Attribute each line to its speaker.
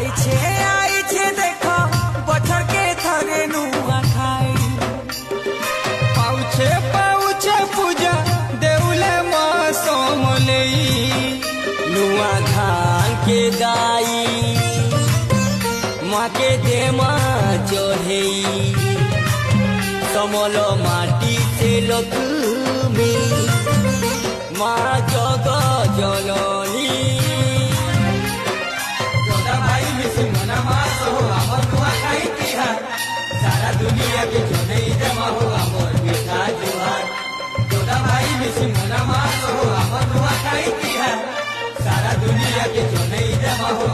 Speaker 1: आइछे देखो बछर के थरे नुआ खाई पाउछे पाउछे पूजा देउले मसमले नुआ धान के दाई माँ के देमा चढ़े समल माटी से लक्ष्मी माँ जग जननी सारा दुनिया के जोने जमा हो अमर मीठा जुहार जोड़ा भाई मिसी मना मास हो अमर दुआ खाई की है सारा दुनिया के जोने जमा हो